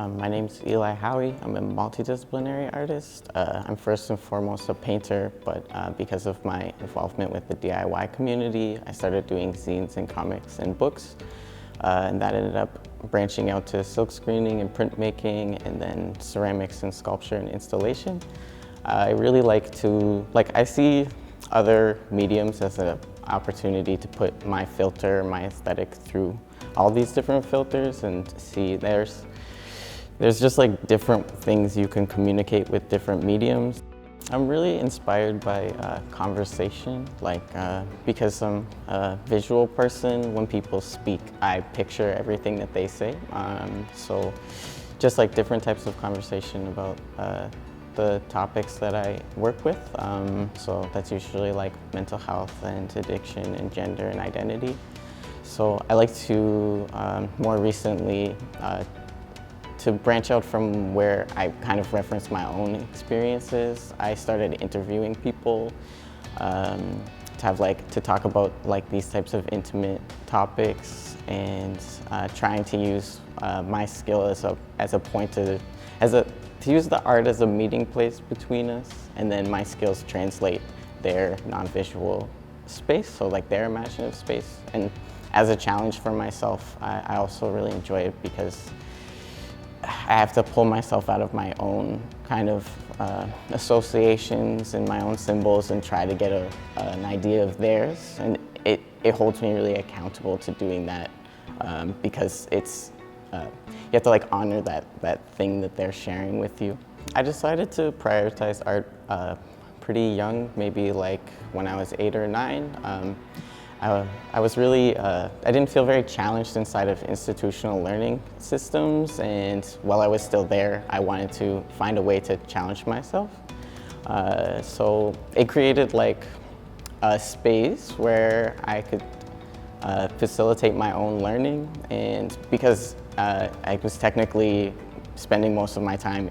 My name's Eli Howey. I'm a multidisciplinary artist. I'm first and foremost a painter, but because of my involvement with the DIY community, I started doing zines and comics and books. And that ended up branching out to silk screening and printmaking, and then ceramics and sculpture and installation. I really I see other mediums as an opportunity to put my filter, my aesthetic through all these different filters and see there's just like different things you can communicate with different mediums. I'm really inspired by conversation, because I'm a visual person. When people speak, I picture everything that they say. So just like different types of conversation about the topics that I work with. So that's usually like mental health and addiction and gender and identity. So I like to more recently to branch out from where I kind of reference my own experiences. I started interviewing people to talk about these types of intimate topics, and trying to use my skill as a point to use the art as a meeting place between us, and then my skills translate their non-visual space, so like their imaginative space. And as a challenge for myself, I also really enjoy it because I have to pull myself out of my own kind of associations and my own symbols and try to get an idea of theirs. And it holds me really accountable to doing that because you have to honor that thing that they're sharing with you. I decided to prioritize art pretty young, maybe when I was 8 or 9. I was really, I didn't feel very challenged inside of institutional learning systems, and while I was still there, I wanted to find a way to challenge myself. So it created a space where I could facilitate my own learning, and because I was technically spending most of my time,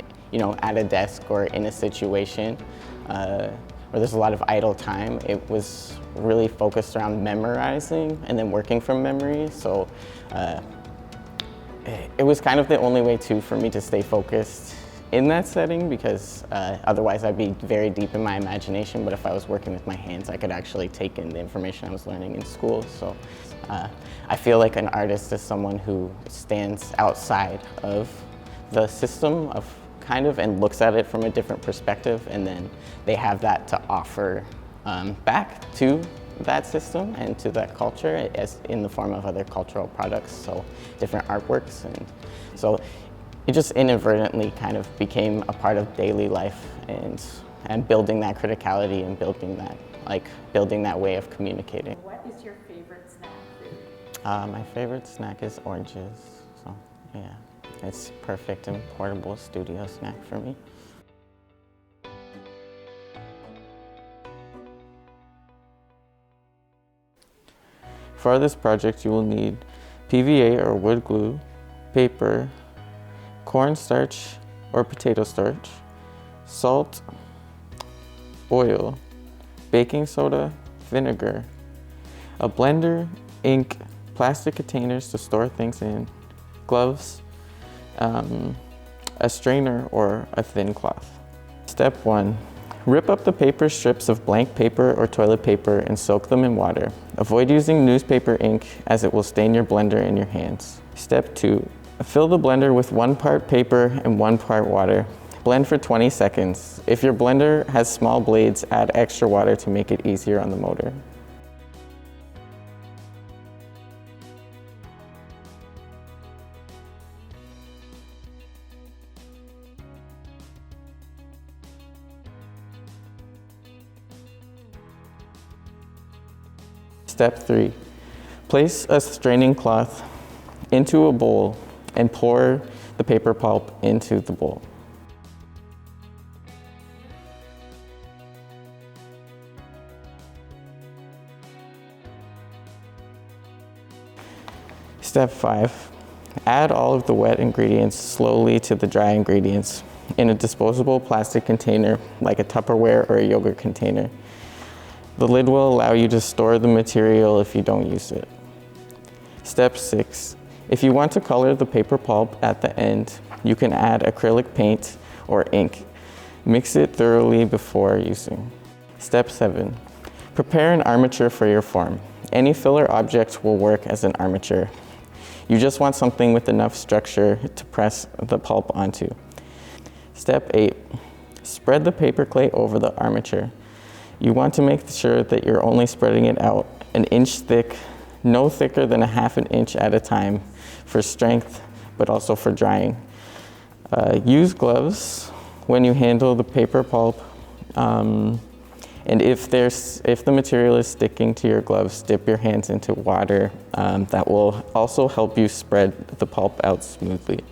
at a desk or in a situation where there's a lot of idle time, it was really focused around memorizing and then working from memory. So it was kind of the only way for me to stay focused in that setting, because otherwise I'd be very deep in my imagination. But if I was working with my hands, I could actually take in the information I was learning in school. So I feel like an artist is someone who stands outside of the system and looks at it from a different perspective, and then they have that to offer back to that system and to that culture as in the form of other cultural products, so different artworks. And so it just inadvertently kind of became a part of daily life, and building that criticality and building that way of communicating. What is your favorite snack food? My favorite snack is oranges, so yeah. It's perfect and portable studio snack for me. For this project, you will need PVA or wood glue, paper, cornstarch or potato starch, salt, oil, baking soda, vinegar, a blender, ink, plastic containers to store things in, gloves, a strainer or a thin cloth. Step 1. Rip up the paper strips of blank paper or toilet paper and soak them in water. Avoid using newspaper ink as it will stain your blender in your hands. Step 2. Fill the blender with 1 part paper and 1 part water. Blend for 20 seconds. If your blender has small blades, add extra water to make it easier on the motor. Step 3. Place a straining cloth into a bowl and pour the paper pulp into the bowl. Step 5. Add all of the wet ingredients slowly to the dry ingredients in a disposable plastic container like a Tupperware or a yogurt container. The lid will allow you to store the material if you don't use it. Step 6. If you want to color the paper pulp at the end, You can add acrylic paint or ink. Mix it thoroughly before using. Step 7. Prepare an armature for your form. Any filler object will work as an armature. You just want something with enough structure to press the pulp onto. Step 8. Spread the paper clay over the armature. You want to make sure that you're only spreading it out an inch thick, no thicker than a ½ an inch at a time for strength, but also for drying. Use gloves when you handle the paper pulp. And if the material is sticking to your gloves, dip your hands into water. That will also help you spread the pulp out smoothly.